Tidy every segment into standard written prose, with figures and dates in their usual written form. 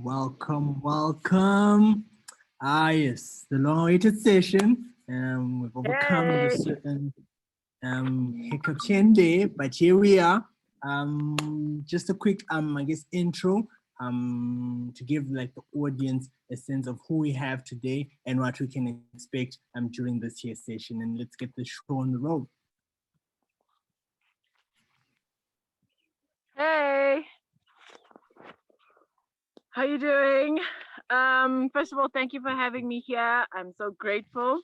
welcome. Yes, the long-awaited session. We've overcome the Hey. certain hiccups here and there, but here we are. Just a quick, I guess, intro to give like the audience a sense of who we have today and what we can expect during this here session. And let's get the show on the road. Hey, how you doing? First of all, thank you for having me here. I'm so grateful.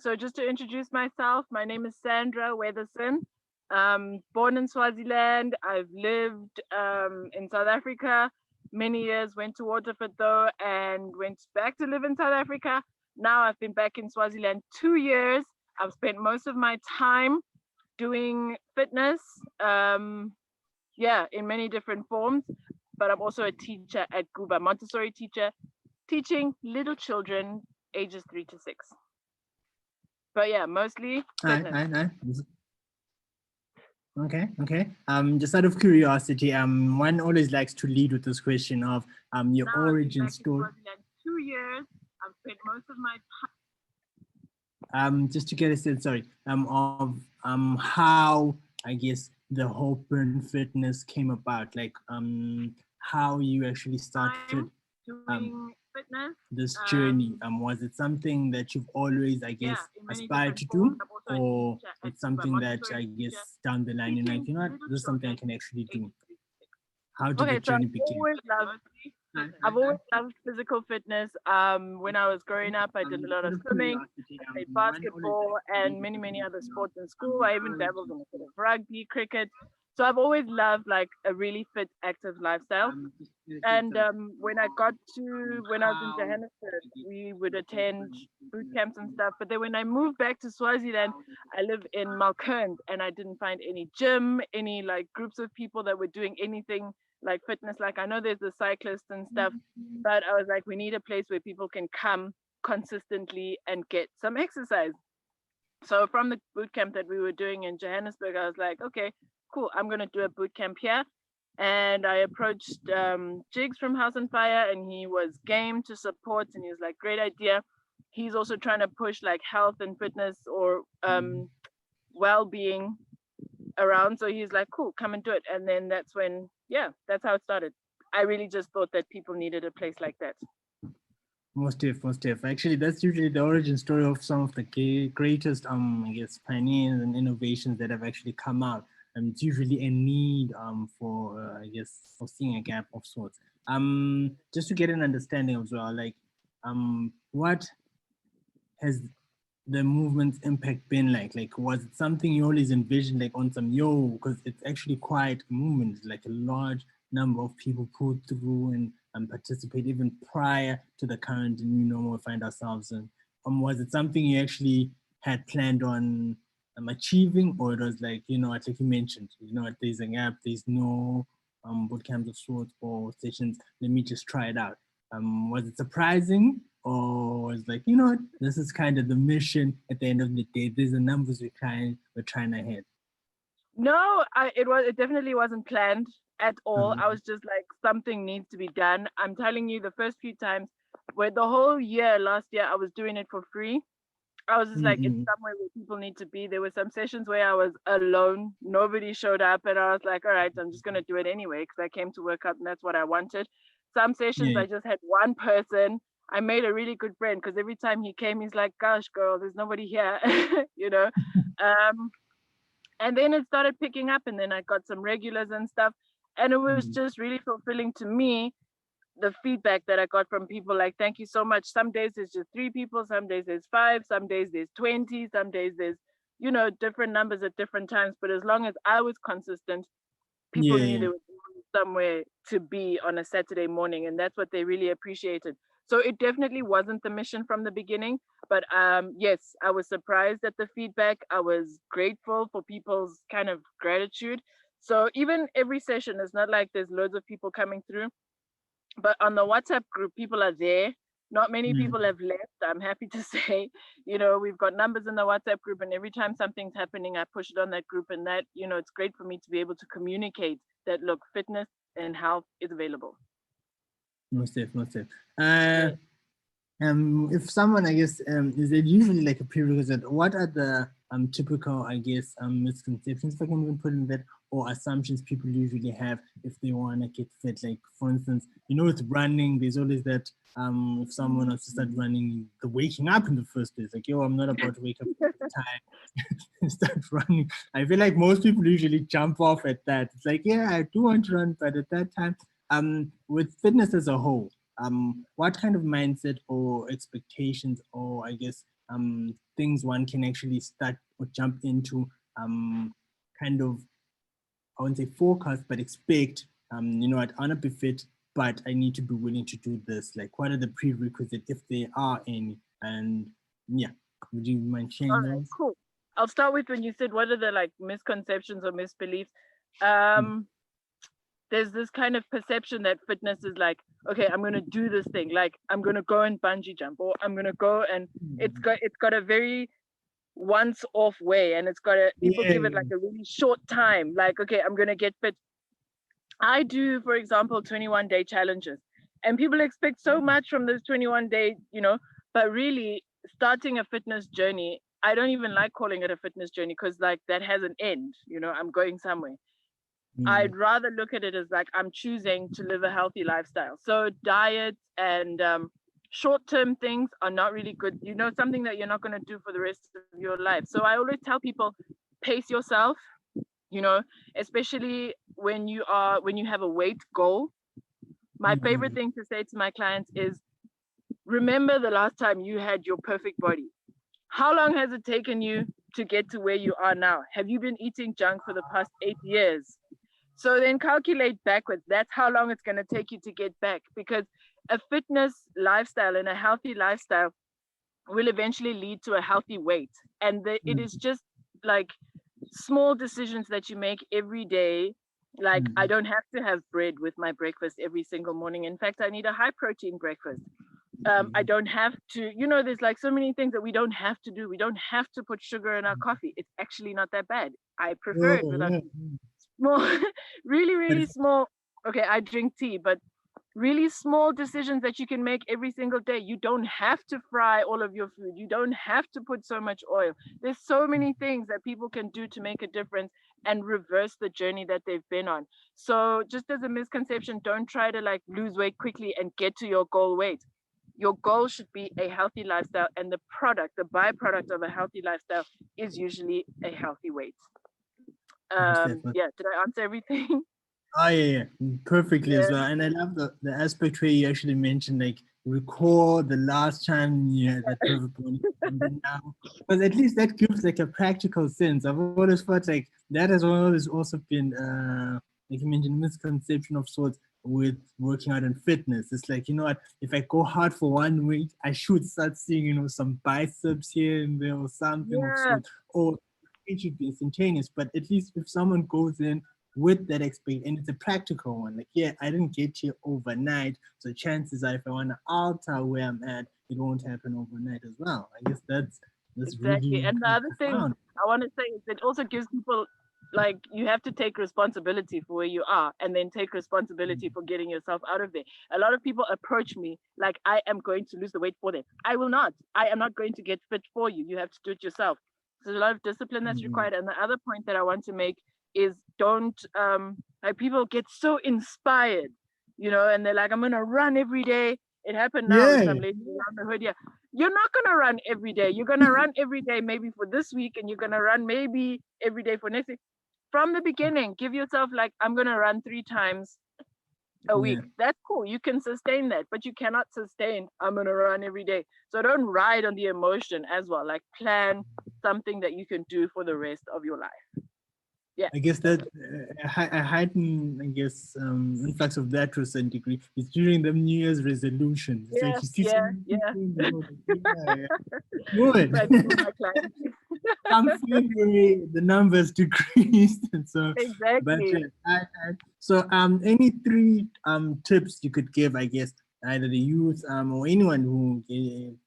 So just to introduce myself, my name is Sandra Weatherson. Born in Swaziland. I've lived in South Africa many years, went to Waterford though, and went back to live in South Africa. Now I've been back in Swaziland 2 years. I've spent most of my time doing fitness. In many different forms, but I'm also a teacher at Guba, Montessori teacher, teaching little children ages 3 to 6. But yeah, mostly fitness. Okay. Just out of curiosity, one always likes to lead with this question of your Now origin story. 2 years. I've spent most of my Just to get a sense, of how I guess the Hope and Fitness came about, like how you actually started doing fitness. this journey. Was it something that you've always, I guess, aspired to do, or it's something that I guess down the line you're like, you know what, this is something I can actually do? How did the journey begin? I've always loved physical fitness. When I was growing up, I did a lot of swimming, I played basketball, and many other sports in school. I even dabbled in a bit of rugby, cricket. So I've always loved like a really fit, active lifestyle. And when I was in Johannesburg, we would attend boot camps and stuff. But then when I moved back to Swaziland, I live in Malkern, and I didn't find any gym, any like groups of people that were doing anything like fitness. Like I know there's the cyclists and stuff, but I was like, we need a place where people can come consistently and get some exercise. So from the boot camp that we were doing in Johannesburg, I was like, okay, cool, I'm gonna do a boot camp here. And I approached Jigs from House and Fire, and he was game to support, and he was like, great idea. He's also trying to push like health and fitness or well-being around. So he's like, cool, come and do it. And then that's when, that's how it started. I really just thought that people needed a place like that. Most def. Actually, that's usually the origin story of some of the greatest, I guess, pioneers and innovations that have actually come out. And it's usually a need for, I guess, for seeing a gap of sorts. Just to get an understanding as well, like, what has the movement's impact been like? Like, was it something you always envisioned, like on some because it's actually quite a movement, like a large number of people pull through and participate even prior to the current new normal we find ourselves in. Was it something you actually had planned on achieving, or it was like, like you mentioned, there's a gap, there's no boot camps of sorts or sessions, let me just try it out. Was it surprising, or was like, this is kind of the mission at the end of the day, there's the numbers we're trying to hit? No, it definitely wasn't planned at all. I was just like, something needs to be done. I'm telling you, the first few times, where the whole year last year I was doing it for free, I was just like, it's somewhere where people need to be. There were some sessions where I was alone, nobody showed up, and I was like, all right, I'm just gonna do it anyway because I came to work out and that's what I wanted. Some sessions I just had one person. I made a really good friend because every time he came, he's like, gosh, girl, there's nobody here, and then it started picking up, and then I got some regulars and stuff, and it was just really fulfilling to me, the feedback that I got from people, like, thank you so much. Some days there's just 3 people, some days there's 5, some days there's 20, some days there's, different numbers at different times. But as long as I was consistent, people knew there was somewhere to be on a Saturday morning, and that's what they really appreciated. So it definitely wasn't the mission from the beginning, but yes, I was surprised at the feedback. I was grateful for people's kind of gratitude. So even every session, it's not like there's loads of people coming through, but on the WhatsApp group, people are there. Not many people have left, I'm happy to say. We've got numbers in the WhatsApp group, and every time something's happening, I push it on that group, and that, it's great for me to be able to communicate that, look, fitness and health is available. Most safe, most safe. Yeah. If someone, I guess, is it usually like a prerequisite? What are the typical, I guess, misconceptions, if I can even put in that, or assumptions people usually have if they want to get fit? Like, for instance, with running, there's always that if someone wants to start running, the waking up in the first place, like, yo, I'm not about to wake up at the time and start running. I feel like most people usually jump off at that. It's like, yeah, I do want to run, but at that time, with fitness as a whole, what kind of mindset or expectations or I guess things one can actually start or jump into kind of, I wouldn't say forecast, but expect, I want to be fit, but I need to be willing to do this. Like, what are the prerequisites, if there are any? And yeah, would you mind All sharing right, those? cool. I'll start with when you said what are the like misconceptions or misbeliefs. Mm. There's this kind of perception that fitness is like, okay, I'm gonna do this thing, like I'm gonna go and bungee jump, or I'm gonna go and it's got a very once off way, and people Yeah. give it like a really short time, like, okay, I'm gonna get fit. I do, for example, 21-day challenges, and people expect so much from this 21-day, but really starting a fitness journey, I don't even like calling it a fitness journey because like that has an end, I'm going somewhere. Mm. I'd rather look at it as like I'm choosing to live a healthy lifestyle. So diet and short-term things are not really good. Something that you're not going to do for the rest of your life. So I always tell people, pace yourself. You know, especially when you have a weight goal. My favorite Mm. thing to say to my clients is, remember the last time you had your perfect body. How long has it taken you to get to where you are now? Have you been eating junk for the past 8 years? So then calculate backwards. That's how long it's going to take you to get back, because a fitness lifestyle and a healthy lifestyle will eventually lead to a healthy weight. And it Mm. is just like small decisions that you make every day. Like, I Mm. don't have to have bread with my breakfast every single morning. In fact, I need a high protein breakfast. I Mm. don't have to, there's like so many things that we don't have to do. We don't have to put sugar in our coffee. It's actually not that bad. I prefer it Oh, without yeah. small, really, But really small. Okay, I drink tea, but really small decisions that you can make every single day. You don't have to fry all of your food. You don't have to put so much oil. There's so many things that people can do to make a difference and reverse the journey that they've been on. So, just as a misconception, don't try to like lose weight quickly and get to your goal weight. Your goal should be a healthy lifestyle, and the byproduct of a healthy lifestyle is usually a healthy weight. most definitely. Yeah, did I answer everything? Oh yeah, yeah, perfectly as Yeah. well. And I love the aspect where you actually mentioned like recall the last time you had that perfect body and then now, because at least that gives like a practical sense. I've always felt like that has always also been like you mentioned, misconception of sorts with working out and fitness. It's like, you know what, if I go hard for one week, I should start seeing, some biceps here and there or something of Yeah, sorts. Or it should be instantaneous, but at least if someone goes in with that experience, and it's a practical one. Like, yeah, I didn't get here overnight, so chances are, if I want to alter where I'm at, it won't happen overnight as well. I guess that's exactly. really And the kind of other thing profound. I want to say is it also gives people, like, you have to take responsibility for where you are and then take responsibility for getting yourself out of there. A lot of people approach me like I am going to lose the weight for them. I will not. I am not going to get fit for you. You have to do it yourself. So there's a lot of discipline that's Mm. required. And the other point that I want to make is, don't like, people get so inspired, and they're like, I'm gonna run every day. It happened now with Yeah, some lady around the hood. Yeah, you're not going to run every day. You're going to run every day, maybe for this week, and you're going to run maybe every day for next week. From the beginning, give yourself like, I'm going to run 3 times a yeah. week. That's cool. You can sustain that, but you cannot sustain, I'm going to run every day. So don't ride on the emotion as well. Like, plan something that you can do for the rest of your life. Yeah, I guess that's that it. a heightened, I guess, influx of that to a certain degree is during the New Year's resolutions. It's like Yeah, you see so yeah, many yeah. people in the road, like, yeah, yeah, good. I tell my clients. Come February, the numbers decreased, and so. But Exactly. yeah, so any three tips you could give, I guess, either the youth or anyone who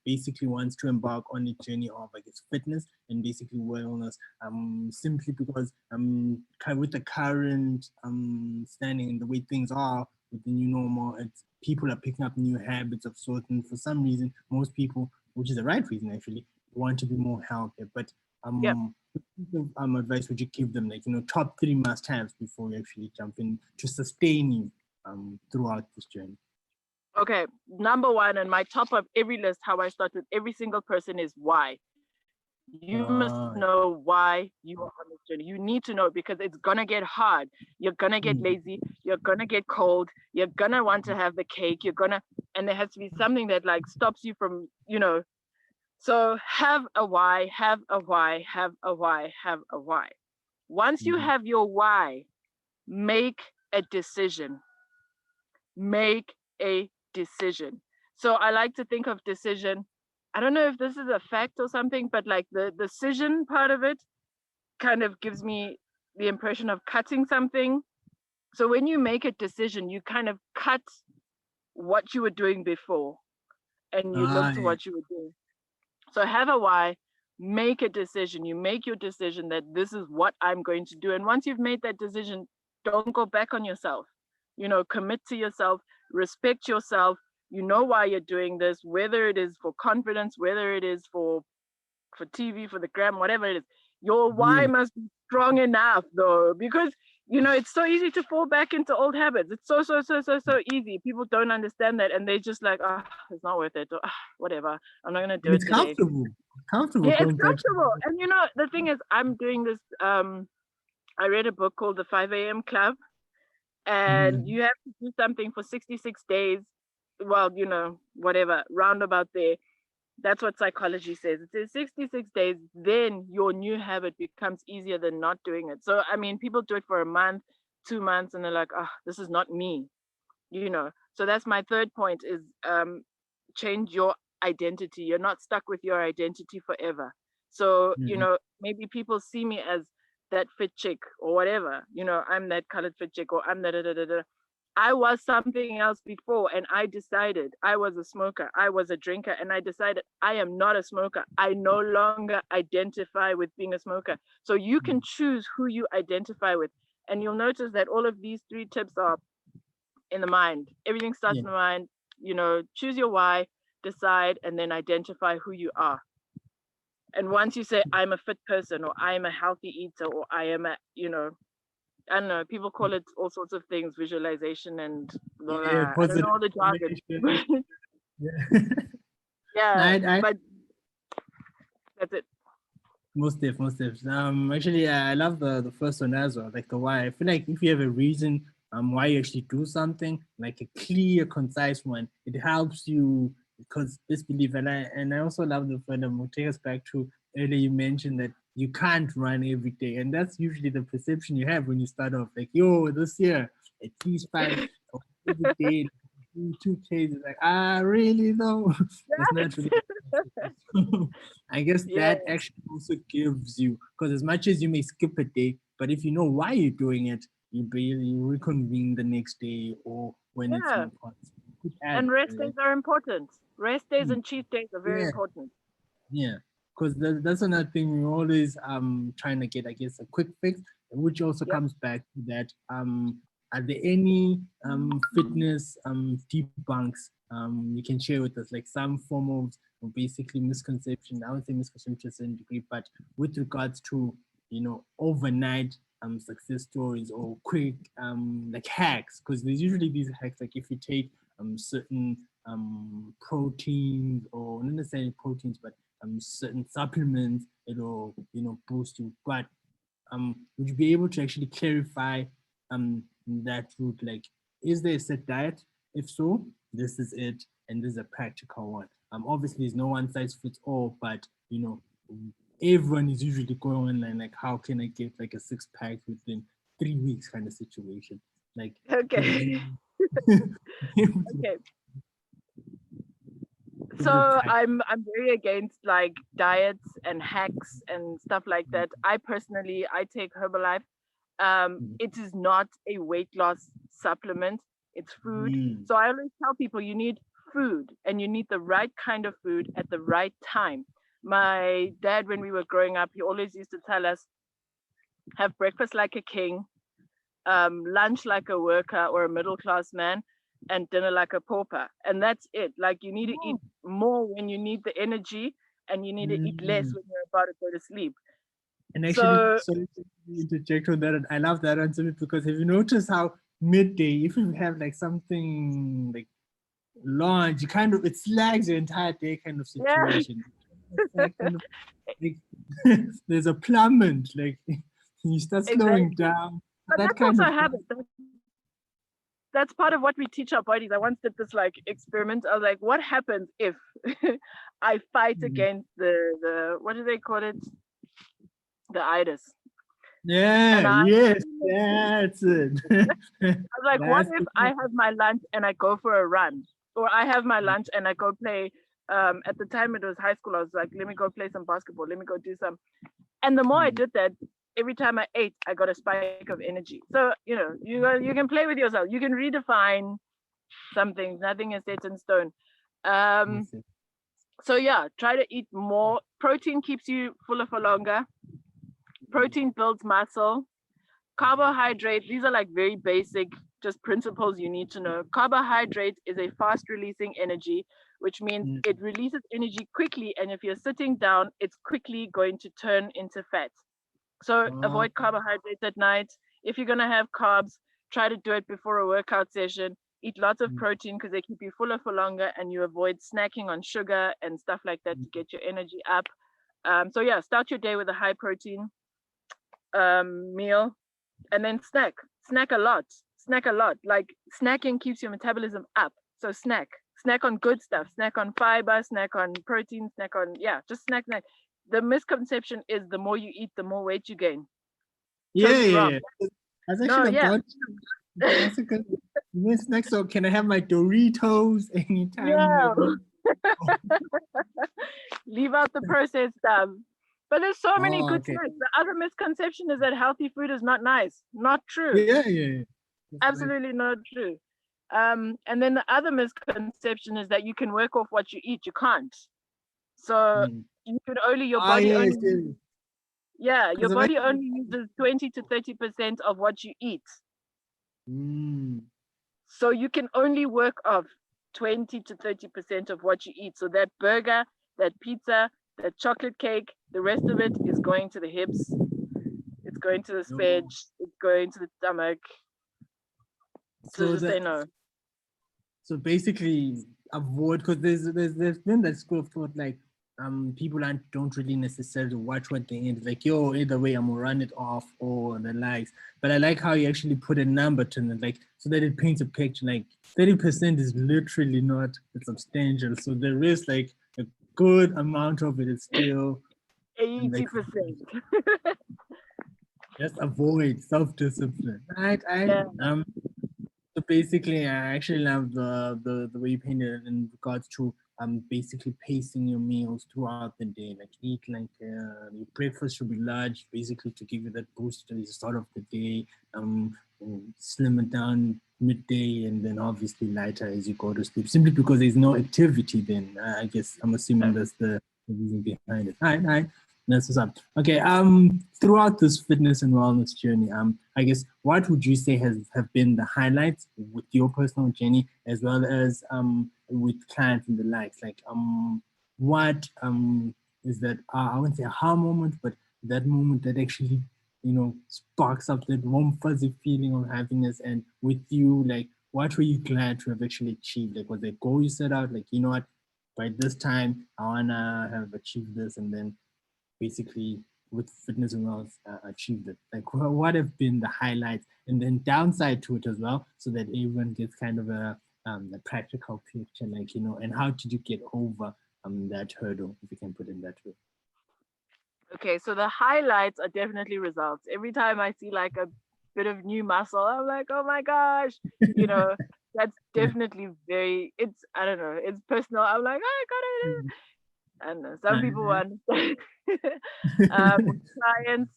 basically wants to embark on a journey of, I guess, fitness and basically wellness, simply because kind of with the current standing and the way things are with the new normal. It's people are picking up new habits of sorts, and for some reason, most people, which is the right reason actually, want to be more healthy. But Yep. advice would you give them, like, top three must-haves before you actually jump in to sustain you throughout this journey? Okay, number one and my top of every list, how I start with every single person, is why. You must know why you are on this journey. You need to know, because it's gonna get hard. You're gonna get lazy. You're gonna get cold. You're gonna want to have the cake. And there has to be something that like stops you from, So have a why, have a why, have a why, have a why. Once you have your why, make a decision. Make a decision. So I like to think of decision. I don't know if this is a fact or something, but like the decision part of it kind of gives me the impression of cutting something. So when you make a decision, you kind of cut what you were doing before and you look to what you were doing. So have a why, make a decision. You make your decision that this is what I'm going to do. And once you've made that decision, don't go back on yourself. Commit to yourself, respect yourself. You know why you're doing this, whether it is for confidence, whether it is for TV, for the gram, whatever it is. Your why must be strong enough though, because it's so easy to fall back into old habits. It's so easy. People don't understand that, and they just like, it's not worth it, or whatever, I'm not gonna do it today. Comfortable. Yeah, it's comfortable. And the thing is, I'm doing this. I read a book called The 5 a.m. Club, and you have to do something for 66 days. Well, whatever, roundabout there. That's what psychology says. It says 66 days, then your new habit becomes easier than not doing it. So, I mean, people do it for a month, 2 months, and they're like, this is not me, So that's my third point is change your identity. You're not stuck with your identity forever. So, maybe people see me as that fit chick or whatever, I'm that colored fit chick, or I'm that. I was something else before, and I decided I was a smoker. I was a drinker, and I decided I am not a smoker. I no longer identify with being a smoker. So you can choose who you identify with. And you'll notice that all of these 3 tips are in the mind. Everything starts in the mind. Choose your why, decide, and then identify who you are. And once you say, I'm a fit person, or I am a healthy eater, or I am a, I don't know, people call it all sorts of things, visualization and blah, blah. I don't know all the jargon. But that's it. Most definitely. Actually, I love the first one as well, like the why. I feel like if you have a reason why you actually do something, like a clear, concise one, it helps you, because disbelief. And I also love the fact that will take us back to earlier. You mentioned that you can't run every day, and that's usually the perception you have when you start off. Like, this year at least 5 every day. 2Ks, is like, really though? That's not really. I guess that actually also gives you, because as much as you may skip a day, but if you know why you're doing it, you reconvene the next day or when it's more possible. And rest days are important. Rest days and cheat days are very important. Yeah, because that's another thing. We're always trying to get, I guess, a quick fix, which also comes back to that. Are there any fitness debunks you can share with us, like some form of basically misconception? I would say misconception to a certain degree, but with regards to overnight success stories or quick like hacks, because there's usually these hacks, like if you take certain proteins, or not necessarily proteins, but certain supplements, it'll boost you. But would you be able to actually clarify that route? Like, is there a set diet? If so, this is it, and this is a practical one. Obviously, it's no one size fits all, but everyone is usually going online like, how can I get like a 6-pack within 3 weeks kind of situation? Like, okay. Okay. So I'm very against like diets and hacks and stuff like that. I take Herbalife. It is not a weight loss supplement. It's food. So I always tell people you need food, and you need the right kind of food at the right time. My dad, when we were growing up, he always used to tell us, have breakfast like a king, lunch like a worker or a middle class man, and dinner like a pauper. And that's it. Like, you need to eat more when you need the energy, and you need to eat less when you're about to go to sleep. And actually, sorry to interject on that. I love that answer, because have you noticed how midday, if you have like something like lunch, you kind of, it slags your entire day kind of situation. Yeah. Kind of, like, there's a plummet, like you start slowing down. But that that's kind also of a habit. That's part of what we teach our bodies. I once did this like experiment. I was like, what happens if I fight against the what do they call it? The itis. Yeah, yes, that's it. I was like, what if I have my lunch and I go for a run? Or I have my lunch and I go play, at the time it was high school, I was like, let me go play some basketball, let me go do some. And the more I did that, every time I ate, I got a spike of energy. So, you know, you can play with yourself. You can redefine something. Nothing is set in stone. So yeah, try to eat more. Protein keeps you fuller for longer. Protein builds muscle. Carbohydrate, these are like very basic, just principles you need to know. Carbohydrate is a fast releasing energy, which means it releases energy quickly. And if you're sitting down, it's quickly going to turn into fat. So avoid carbohydrates at night. If you're going to have carbs, try to do it before a workout session. Eat lots of protein because they keep you fuller for longer, and you avoid snacking on sugar and stuff like that to get your energy up. So yeah, start your day with a high protein meal, and then snack a lot. Like, snacking keeps your metabolism up. So snack on good stuff, snack on fiber, snack on protein, just snack. The misconception is the more you eat, the more weight you gain. Yeah. That's actually about snacks. So can I have my Doritos anytime? Yeah. Leave out the processed stuff. But there's so many good snacks. The other misconception is that healthy food is not nice. Not true. Yeah. Absolutely not true. And then the other misconception is that you can work off what you eat. You can't. So you can only, your body only, your body only uses 20 to 30% of what you eat. So you can only work off 20 to 30% of what you eat. So that burger, that pizza, that chocolate cake, the rest of it is going to the hips, it's going to the spage, it's going to the stomach. So just say no. So basically avoid, because there's been that school of thought, like people don't really necessarily watch what they eat. Like, yo, either way, I'm gonna run it off or the likes. But I like how you actually put a number to it, like, so that it paints a picture. Like 30% is literally not substantial. So there is like a good amount of it is still 80%. Just avoid self-discipline. Right. So basically, I actually love the way you painted it in regards to basically pacing your meals throughout the day. Like, eat like your breakfast should be large, basically to give you that boost at the start of the day. Slim it down midday, and then obviously lighter as you go to sleep. Simply because there's no activity. Then I guess I'm assuming that's the reason behind it. All right. That's what's up. Okay. Throughout this fitness and wellness journey, I guess, what would you say have been the highlights with your personal journey, as well as with clients and the likes? Like, what is that? I wouldn't say aha moment, but that moment that actually, sparks up that warm fuzzy feeling of happiness. And with you, like, what were you glad to have actually achieved? Like, was there a goal you set out? Like, you know what, by this time I wanna have achieved this, and then basically with fitness and wellness achieved it? Like, what have been the highlights, and then downside to it as well, so that everyone gets kind of a practical picture, like, and how did you get over that hurdle, if you can put it that way? Okay, so the highlights are definitely results. Every time I see like a bit of new muscle, I'm like, oh my gosh, that's definitely I don't know, it's personal. I'm like, oh, I got it. And some people will understand. With clients,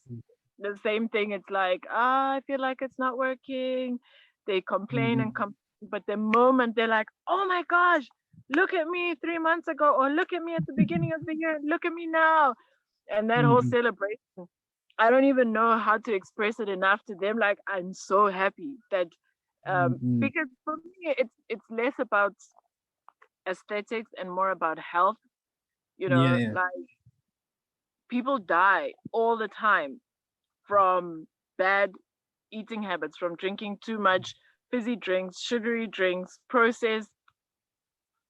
the same thing. It's like, I feel like it's not working. They complain and complain, but the moment they're like, oh my gosh, look at me 3 months ago, or look at me at the beginning of the year, look at me now. And that whole celebration, I don't even know how to express it enough to them. Like, I'm so happy that because for me it's less about aesthetics and more about health. Yeah, yeah. Like, people die all the time from bad eating habits, from drinking too much fizzy drinks, sugary drinks, processed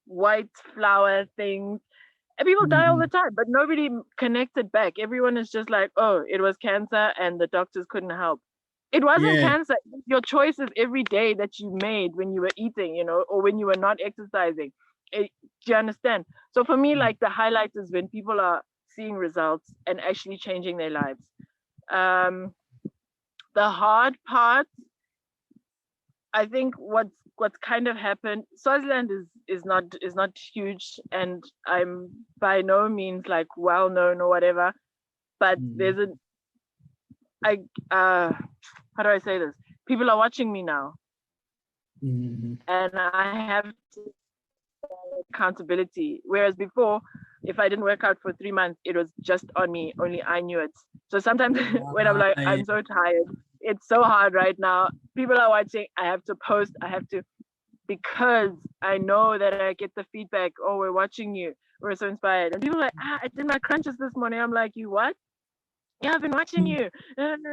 white flour things. And people die all the time, but nobody connected back. Everyone is just like, oh, it was cancer and the doctors couldn't help. It wasn't Yeah. cancer. Your choices every day that you made when you were eating, or when you were not exercising. Do you understand? So for me, like, the highlight is when people are seeing results and actually changing their lives. Um, the hard part, I think what's kind of happened. Swaziland is not huge, and I'm by no means like well known or whatever. But there's a I how do I say this? People are watching me now, and I have to accountability. Whereas before, if I didn't work out for 3 months, it was just on me. Only I knew it. So sometimes when I'm like, I'm so tired, it's so hard right now. People are watching. I have to post. I have to, because I know that I get the feedback. Oh, we're watching you. We're so inspired. And people are like, I did my crunches this morning. I'm like, you what? Yeah, I've been watching you. And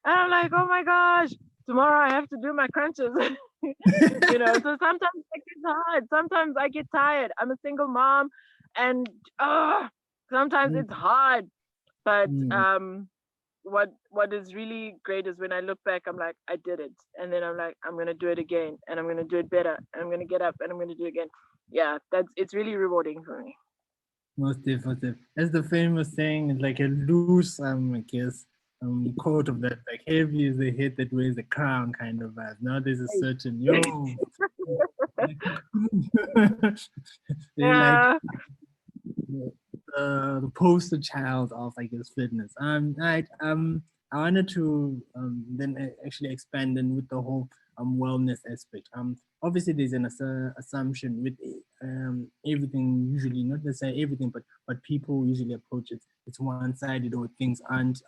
I'm like, oh my gosh, tomorrow I have to do my crunches. So sometimes it gets hard. Sometimes I get tired. I'm a single mom, and sometimes it's hard. But what is really great is when I look back, I'm like, I did it, and then I'm like, I'm gonna do it again, and I'm gonna do it better, and I'm gonna get up, and I'm gonna do it again. Yeah, it's really rewarding for me. Most definitely. As the famous saying, it's like a loose, I guess, quote of that, like heavy is the head that wears the crown kind of vibe. Now there's a certain they're like Yeah. the poster child of, I guess, fitness. Right. I wanted to then actually expand in with the whole wellness aspect. Obviously there's an assumption with everything, usually not necessarily everything, but people usually approach it. It's one-sided, or things aren't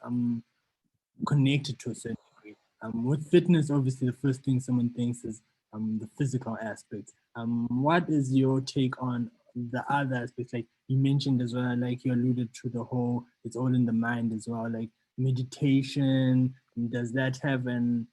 connected to a certain degree. With fitness, obviously, the first thing someone thinks is the physical aspect. What is your take on the other aspects? Like you mentioned as well, like you alluded to the whole, it's all in the mind as well, like meditation. Does that have an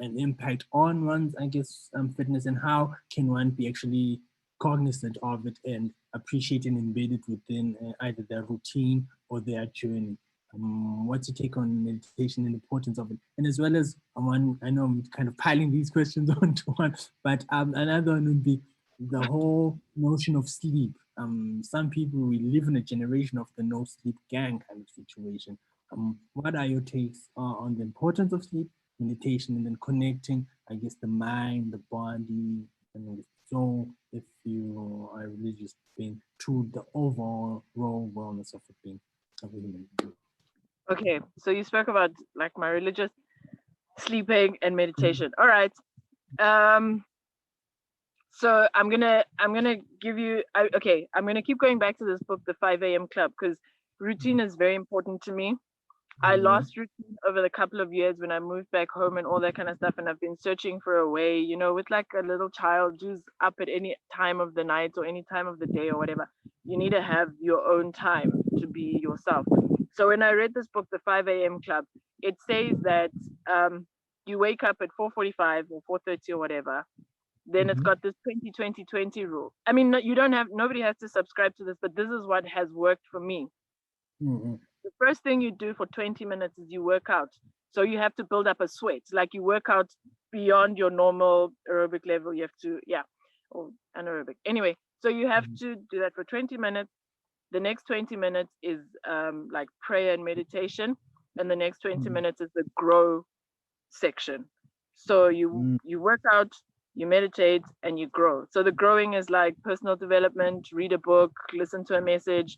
impact on one's, I guess, fitness, and how can one be actually cognizant of it and appreciate and embed it within either their routine or their journey? What's your take on meditation and the importance of it? And as well as one, I know I'm kind of piling these questions onto one, but another one would be the whole notion of sleep. Some people, we live in a generation of the no sleep gang kind of situation. What are your takes on the importance of sleep, meditation, and then connecting, I guess, the mind, the body, and the soul, if you are a religious being, to the overall wellness of a being, of a human being? Okay, so you spoke about like my religious sleeping and meditation. All right. Um so I'm gonna give you okay, I'm gonna keep going back to this book, The 5 a.m. Club, because routine is very important to me. I lost routine over the couple of years when I moved back home and all that kind of stuff, and I've been searching for a way, with like a little child who's up at any time of the night or any time of the day or whatever. You need to have your own time to be yourself. So when I read this book, The 5 a.m. Club, it says that you wake up at 4:45 or 4:30 or whatever. Then it's got this 20-20-20 rule. I mean, you don't have, nobody has to subscribe to this, but this is what has worked for me. The first thing you do for 20 minutes is you work out. So you have to build up a sweat. Like, you work out beyond your normal aerobic level. You have to, or anaerobic. Anyway, so you have to do that for 20 minutes. The next 20 minutes is like prayer and meditation. And the next 20 minutes is the grow section. So you work out, you meditate, and you grow. So the growing is like personal development, read a book, listen to a message,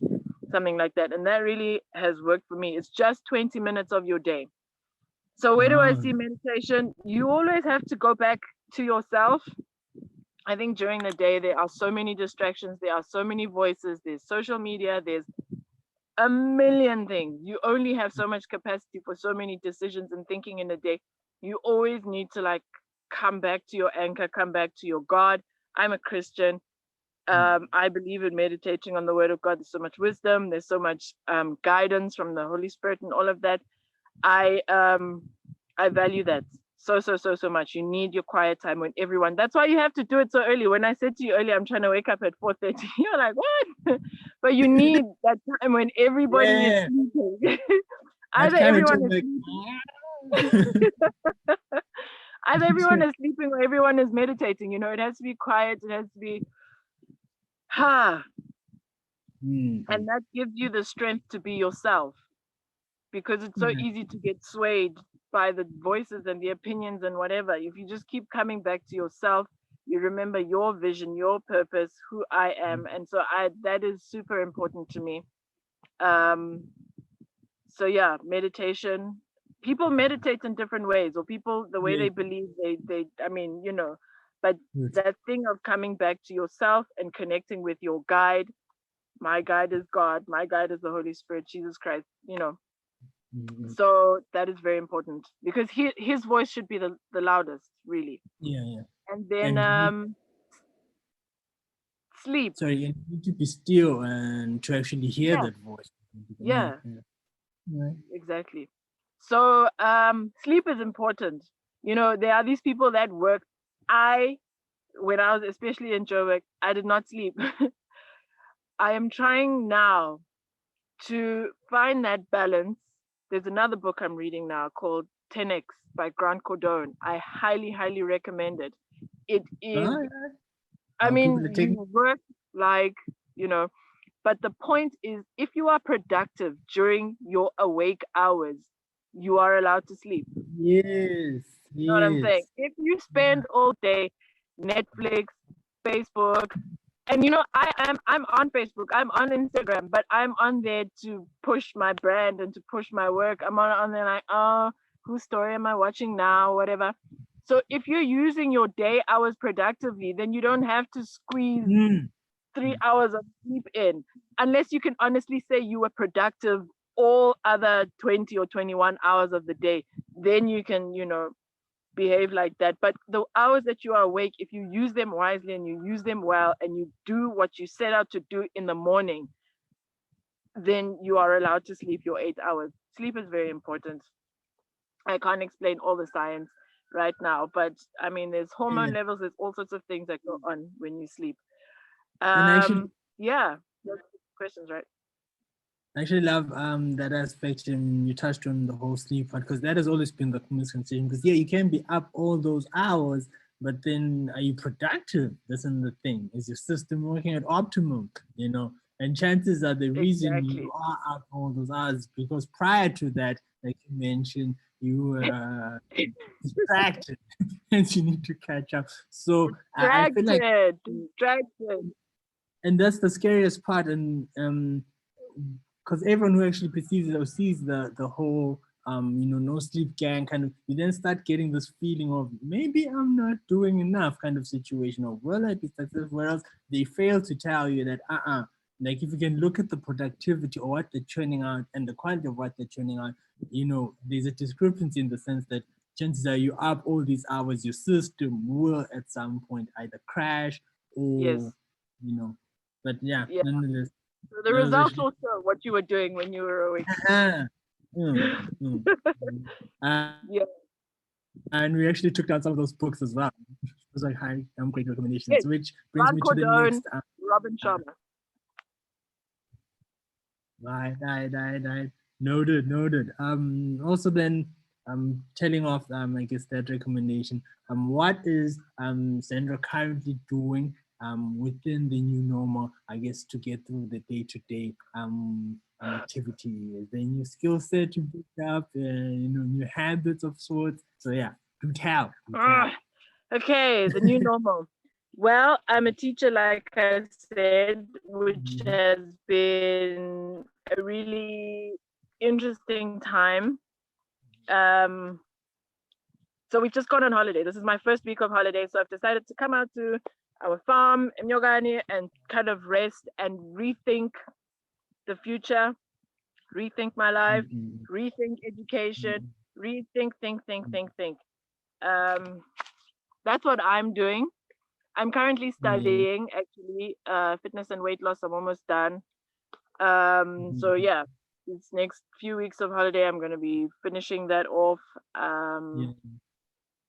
something like that. And that really has worked for me. It's just 20 minutes of your day. So where do I see meditation? You always have to go back to yourself. I think during the day, there are so many distractions. There are so many voices. There's social media. There's a million things. You only have so much capacity for so many decisions and thinking in a day. You always need to like come back to your anchor, come back to your God. I'm a Christian. I believe in meditating on the word of God. There's so much wisdom, there's so much guidance from the Holy Spirit and all of that. I value that so much. You need your quiet time when everyone, that's why you have to do it so early. When I said to you earlier, I'm trying to wake up at 4:30, you're like, what? But you need that time when everybody is sleeping. Either everyone is sleeping. Either everyone is sleeping or everyone is meditating. You know, it has to be quiet, it has to be and that gives you the strength to be yourself, because it's so easy to get swayed by the voices and the opinions and whatever. If you just keep coming back to yourself, you remember your vision, your purpose, who I am. And so that is super important to me. So yeah, meditation. People meditate in different ways, or people the way they believe they I mean, you know, but that thing of coming back to yourself and connecting with your guide. My guide is God, my guide is the Holy Spirit, Jesus Christ, you know. So that is very important, because his voice should be the loudest, really. And then sleep. Sorry, you need to be still and to actually hear that voice. Exactly. So sleep is important. You know, there are these people that work. When I was especially in Joburg, I did not sleep. I am trying now to find that balance. There's another book I'm reading now called 10X by Grant Cardone. I highly recommend it. It is, I mean, you work like, you know, but the point is, if you are productive during your awake hours, you are allowed to sleep. You know what I'm saying? If you spend all day Netflix, Facebook, and you know, I'm on Facebook, I'm on Instagram, but I'm on there to push my brand and to push my work. I'm on there like, oh, whose story am I watching now? Whatever. So if you're using your day hours productively, then you don't have to squeeze 3 hours of sleep in, unless you can honestly say you were productive all other 20 or 21 hours of the day. Then you can, you know, behave like that. But the hours that you are awake, if you use them wisely and you use them well and you do what you set out to do in the morning, then you are allowed to sleep your 8 hours. Sleep is very important. I can't explain all the science right now, but I mean, there's hormone levels, there's all sorts of things that go on when you sleep. And actually, yeah, questions, right? I actually love that aspect, and you touched on the whole sleep part, because that has always been the misconception. Because you can be up all those hours, but then are you productive? That's another thing. Is your system working at optimum? You know, and chances are the reason you are up all those hours because prior to that, like you mentioned, you were distracted, and you need to catch up. So I feel like distracted. And that's the scariest part, and because everyone who actually perceives it or sees the whole no sleep gang kind of, you then start getting this feeling of maybe I'm not doing enough kind of situation, or will I be successful? Whereas they fail to tell you that like if you can look at the productivity or what they're churning out and the quality of what they're churning out, you know, there's a discrepancy in the sense that chances are you up all these hours, your system will at some point either crash or you know. But nonetheless. So the results will show what you were doing when you were awake. And we actually took down some of those books as well. It was like great recommendations, which brings me to the next. Robin Sharma. Right. Noted. Also then, telling off, I guess that recommendation. What is Sandra currently doing within the new normal, I guess, to get through the day-to-day activity? Is there a new skill set to pick up, new habits of sorts? So yeah, do tell. Okay, the new normal. Well, I'm a teacher, like I said, which has been a really interesting time. So we've just gone on holiday. This is my first week of holiday, so I've decided to come out to our farm in Nyogani and kind of rest and rethink the future. rethink my life, Mm-hmm. rethink education, Mm-hmm. rethink, think. Um, that's what I'm doing. I'm currently Yeah. studying actually fitness and weight loss. I'm almost done. So Mm-hmm. yeah, this next few weeks of holiday, I'm gonna be finishing that off. Yeah.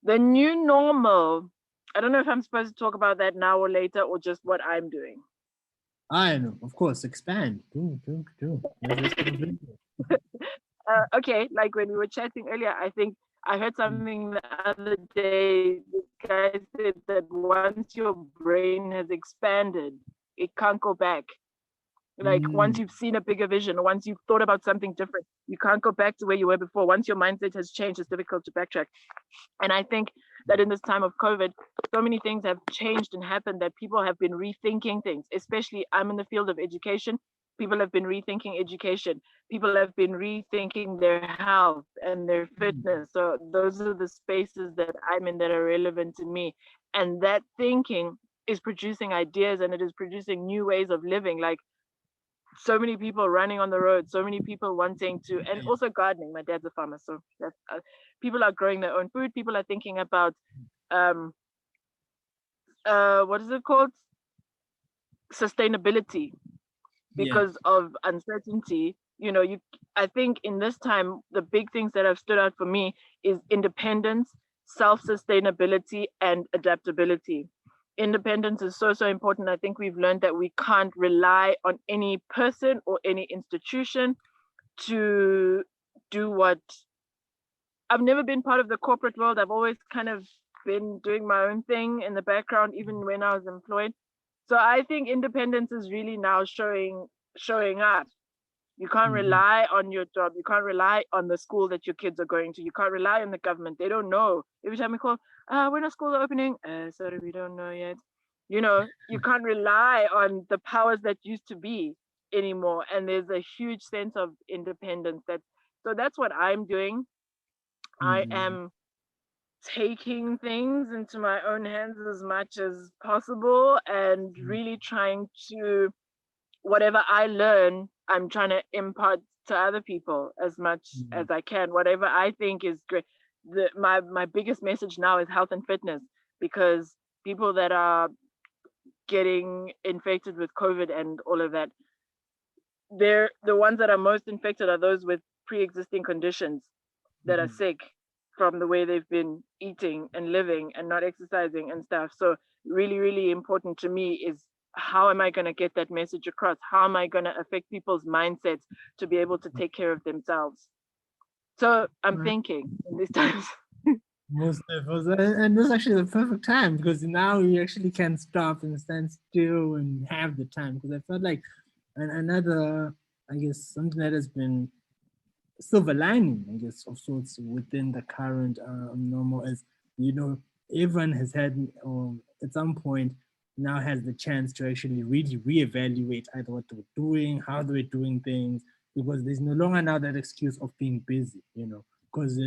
The new normal. I don't know if I'm supposed to talk about that now or later or just what I'm doing. I know, of course, expand. Do. Let's get a video. Okay, like when we were chatting earlier, I think I heard something the other day. This guy said that once your brain has expanded, it can't go back. Like once you've Mm. seen a bigger vision or once you've thought about something different, you can't go back to where you were before. Once your mindset has changed, it's difficult to backtrack. And I think that in this time of COVID, so many things have changed and happened that people have been rethinking things, especially I'm in the field of education. People have been rethinking education. People have been rethinking their health and their fitness. So those are the spaces that I'm in that are relevant to me. And that thinking is producing ideas and it is producing new ways of living. Like so many people running on the road, so many people wanting to, and also gardening. My dad's a farmer, so that's, people are growing their own food. People are thinking about um, what is it called? Sustainability Yeah. because of uncertainty. You know, you. I think in this time, the big things that have stood out for me is independence, self-sustainability, and adaptability. Independence is so important. I think we've learned that we can't rely on any person or any institution to do what. I've never been part of the corporate world. I've always kind of been doing my own thing in the background, even when I was employed. So I think independence is really now showing up. You can't Mm-hmm. rely on your job. You can't rely on the school that your kids are going to. You can't rely on the government. They don't know. Every time we call, when are schools opening? Sorry, we don't know yet. You know, you can't rely on the powers that used to be anymore. And there's a huge sense of independence. So that's what I'm doing. I Mm-hmm. am taking things into my own hands as much as possible and really trying to whatever I learn, I'm trying to impart to other people as much Mm-hmm. as I can. Whatever I think is great. My biggest message now is health and fitness because people that are getting infected with COVID and all of that, they're the ones that are most infected are those with pre-existing conditions that are Mm-hmm. sick from the way they've been eating and living and not exercising and stuff. So really important to me is how am I going to get that message across? How am I going to affect people's mindsets to be able to take care of themselves? So I'm Right. thinking in these times. Most definitely. And this is actually the perfect time because now you actually can stop and stand still and have the time. Because I felt like another, I guess, something that has been silver lining, I guess, of sorts within the current normal is, you know, everyone has had, or at some point now has the chance to actually really reevaluate either what they were doing, how they were doing things, because there's no longer now that excuse of being busy, you know, because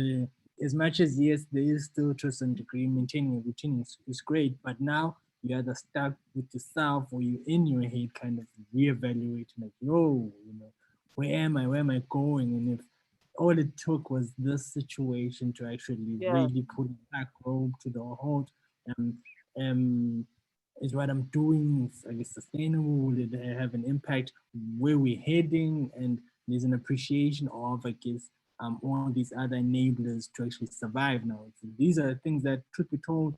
as much as, yes, there is still to a certain degree maintaining a routine is great, but now you're either stuck with yourself or you in your head kind of reevaluating like, yo, you know, where am I? Where am I going? And if all it took was this situation to actually Yeah, really put a back rope to the halt. Um, um, is what I'm doing, I guess, sustainable? Will it have an impact where we're heading? And there's an appreciation of, I guess, all these other enablers to actually survive now. So these are things that, truth be told,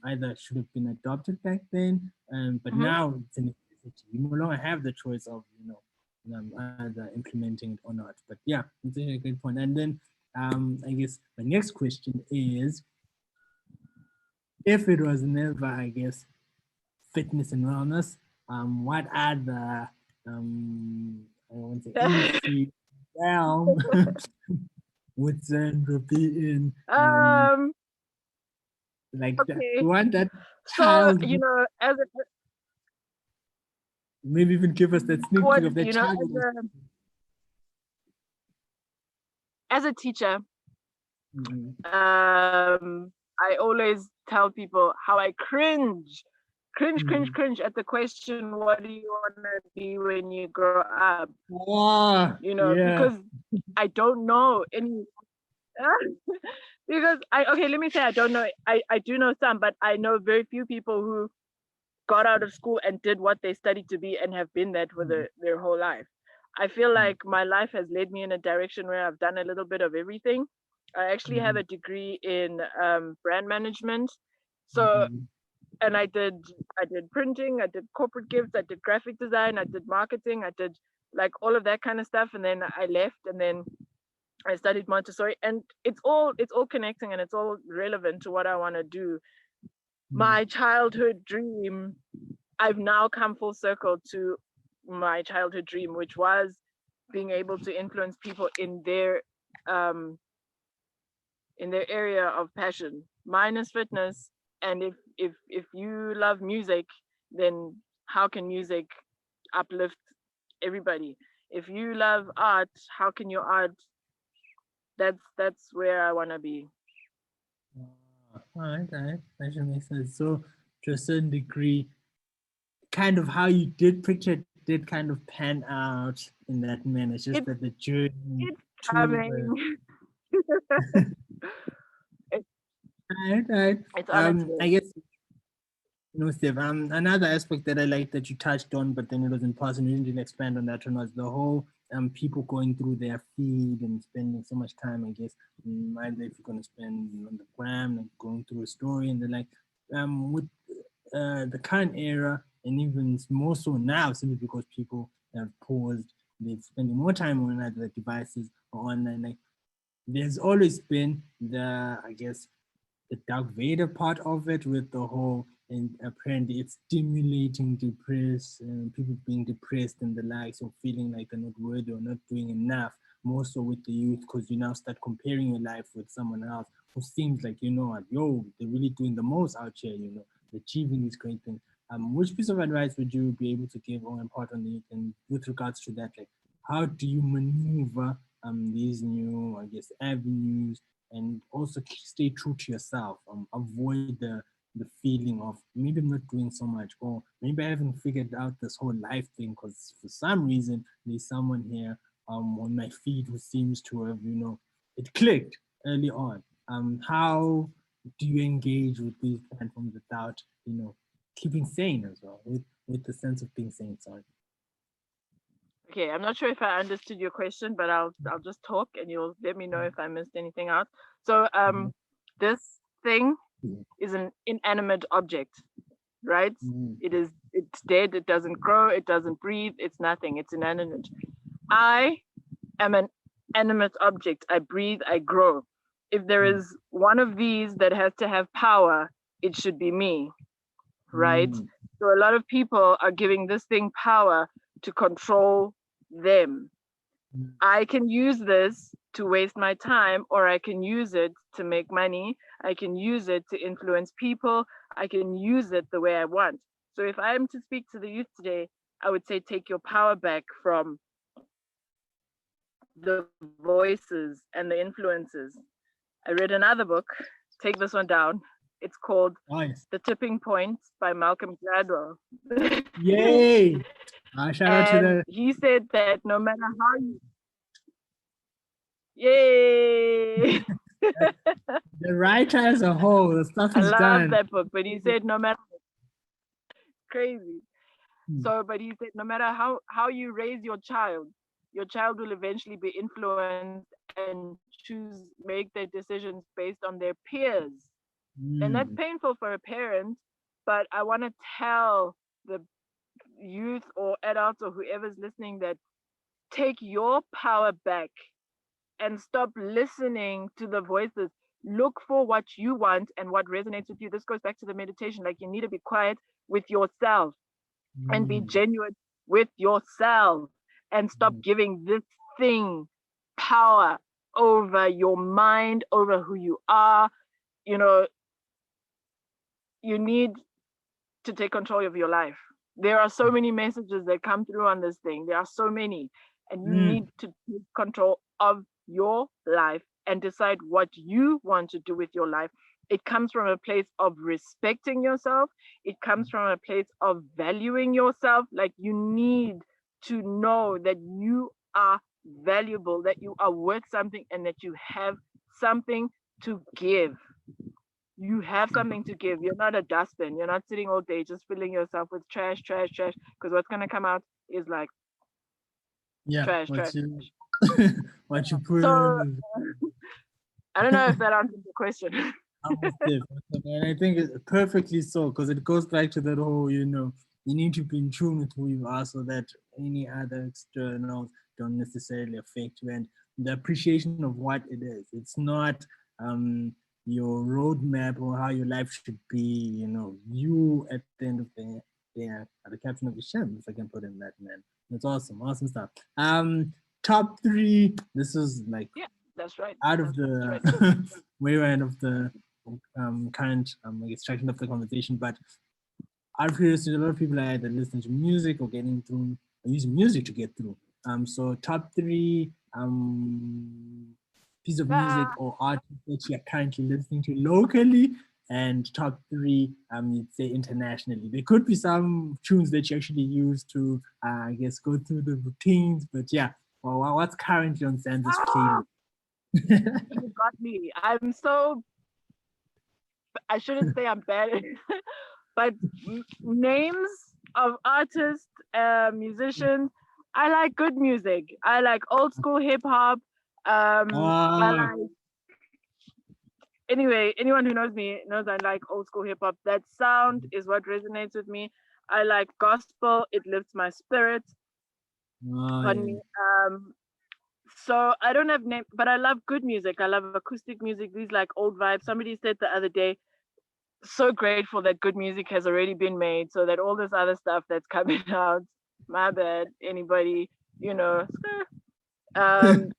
either should have been adopted back then, but hmm now it's a necessity. You no longer have the choice of, either implementing it or not. But yeah, it's a great point. And then I guess my next question is, if it was never, I guess, fitness and wellness, what are the I want to industry realm would Sandra be in? um. Like that, Okay. we want that So child, as maybe even give us that sneak peek what of that child. as a teacher, Mhm. I always tell people how I cringe cringe at the question, what do you want to be when you grow up? You know, because I don't know any. Because let me say I don't know. I do know some, but I know very few people who got out of school and did what they studied to be and have been that for their whole life. I feel like my life has led me in a direction where I've done a little bit of everything. I actually have a degree in brand management. So, and I did printing, I did corporate gifts, I did graphic design, I did marketing, I did like all of that kind of stuff. And then I left, and then I studied Montessori, and it's all connecting, and it's all relevant to what I want to do. My childhood dream, I've now come full circle to my childhood dream, which was being able to influence people in their area of passion. Mine is fitness, and if you love music, then how can music uplift everybody? If you love art, how can your art? That's where I want to be. All right, that should make sense. So, to a certain degree, kind of how you did picture it did kind of pan out in that manner. It's just that the journey it's coming. Right. It's honestly. I guess Steve. Another aspect that I like that you touched on, but then it was in passing. You didn't expand on that one. Was the whole people going through their feed and spending so much time. I guess either if you're gonna spend on the gram and going through a story, and then like with the current era, and even more so now, simply because people have paused, they're spending more time on either devices or online. Like there's always been I guess the Dark Vader part of it with the whole, and apparently it's stimulating depressed people being depressed and the likes, of feeling like they're not worthy or not doing enough, more so with the youth, because you now start comparing your life with someone else who seems like, they're really doing the most out here, achieving these great things. Which piece of advice would you be able to give or impart on the youth, and with regards to that, like how do you maneuver these new, I guess, avenues, and also stay true to yourself, avoid the feeling of maybe I'm not doing so much, or maybe I haven't figured out this whole life thing, because for some reason there's someone here on my feed who seems to have, it clicked early on. How do you engage with these platforms without, keeping sane as well, with the sense of being sane? Sorry. Okay, I'm not sure if I understood your question, but I'll just talk and you'll let me know if I missed anything out. So this thing is an inanimate object, right? It's dead, it doesn't grow, it doesn't breathe, it's nothing, it's inanimate. I am an animate object. I breathe, I grow. If there is one of these that has to have power, it should be me, right? So a lot of people are giving this thing power to control them. I can use this to waste my time, or I can use it to make money. I can use it to influence people. I can use it the way I want. So if I am to speak to the youth today, I would say take your power back from the voices and the influences. I read another book, take this one down. It's called The Tipping Point by Malcolm Gladwell. Yay! Shout out to the. He said that no matter how you. Yay! The writer as a whole, the stuff is done. I love that book, but he said no matter. Crazy. So, but he said no matter how you raise your child will eventually be influenced and make their decisions based on their peers. And that's painful for a parent, but I want to tell the youth or adults or whoever's listening that take your power back and stop listening to the voices. Look for what you want and what resonates with you. This goes back to the meditation. Like, you need to be quiet with yourself and be genuine with yourself, and stop giving this thing power over your mind, over who you are. You need to take control of your life. There are so many messages that come through on this thing. There are so many, and you need to take control of your life and decide what you want to do with your life, it comes from a place of respecting yourself. It comes from a place of valuing yourself. Like, you need to know that you are valuable, that you are worth something, and that you have something to give. You have something to give. You're not a dustbin. You're not sitting all day just filling yourself with trash, trash, trash. Because what's gonna come out is like Yeah, trash, what trash. you what you put So in. I don't know if that answers the question. Almost there. And I think it's perfectly so, because it goes back to that whole, you need to be in tune with who you are so that any other externals don't necessarily affect you. And the appreciation of what it is. It's not your roadmap or how your life should be, you at the end of the day are the captain of the ship, if I can put it in that, man. That's awesome. Awesome stuff. Top three, this is like Yeah, that's right. out of That's the right. way end of the current extraction of the conversation, but out of curiosity, a lot of people are either listening to music or getting through or using music to get through. So top three piece of music Ah, or art that you are currently listening to locally, and top three you'd say internationally. There could be some tunes that you actually use to I guess go through the routines, but yeah, well, what's currently on Sandra's ah, playlist? you got me. I shouldn't say I'm bad, but names of artists, musicians. I like good music. I like old school hip hop. I Ah, like, anyway, anyone who knows me knows I like old school hip hop. That sound is what resonates with me. I like gospel. It lifts my spirit. Pardon yeah. me. So I don't have name, but I love good music. I love acoustic music. These like old vibes. Somebody said the other day, so grateful that good music has already been made, so that all this other stuff that's coming out, my bad, anybody, you know, um,